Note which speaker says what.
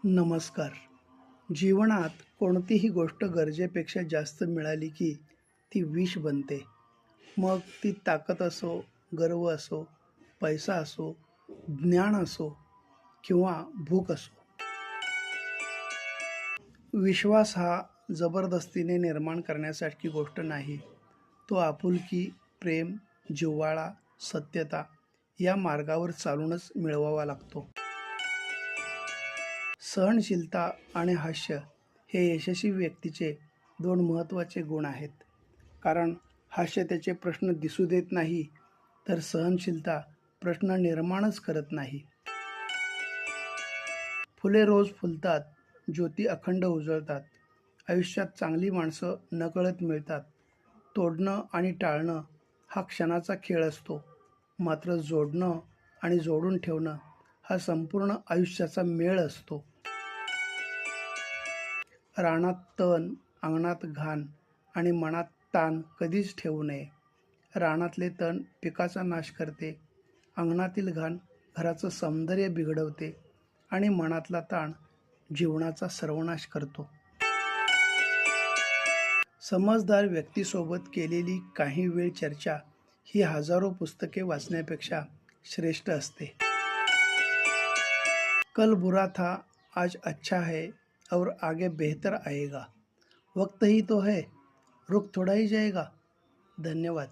Speaker 1: नमस्कार. जीवनात कोणतीही गोष्ट गरजेपेक्षा जास्त मिळाली की ती विष बनते. मग ती ताकद असो, गर्व असो, पैसा असो, ज्ञान असो किंवा भूक असो. विश्वास हा जबरदस्तीने निर्माण करण्यासारखी गोष्ट नाही. तो आपुलकी, प्रेम, जिव्हाळा, सत्यता या मार्गावर चालूनच मिळवावा लागतो. सहनशीलता आणि हास्य हे यशस्वी व्यक्तीचे दोन महत्त्वाचे गुण आहेत. कारण हास्य त्याचे प्रश्न दिसू देत नाही, तर सहनशीलता प्रश्न निर्माणच करत नाही. फुले रोज फुलतात, ज्योती अखंड उजळतात. आयुष्यात चांगली माणसं नकळत मिळतात. तोडणं आणि टाळणं हा क्षणाचा खेळ असतो, मात्र जोडणं आणि जोडून ठेवणं हा संपूर्ण आयुष्याचा मेळ असतो. रानात तण, अंगणात घाण आणि मनात ताण कधीच ठेवू नये. रानातले तण पिकाचा नाश करते, अंगणातील घाण घराचं सौंदर्य बिघडवते आणि मनातला ताण जीवनाचा सर्वनाश करतो. समजदार व्यक्तीसोबत केलेली काही वेळ चर्चा ही हजारो पुस्तके वाचण्यापेक्षा श्रेष्ठ असते. कल बुरा था, आज अच्छा है और आगे बेहतर आएगा. वक्त ही तो है, रुक थोड़ा ही जाएगा. धन्यवाद.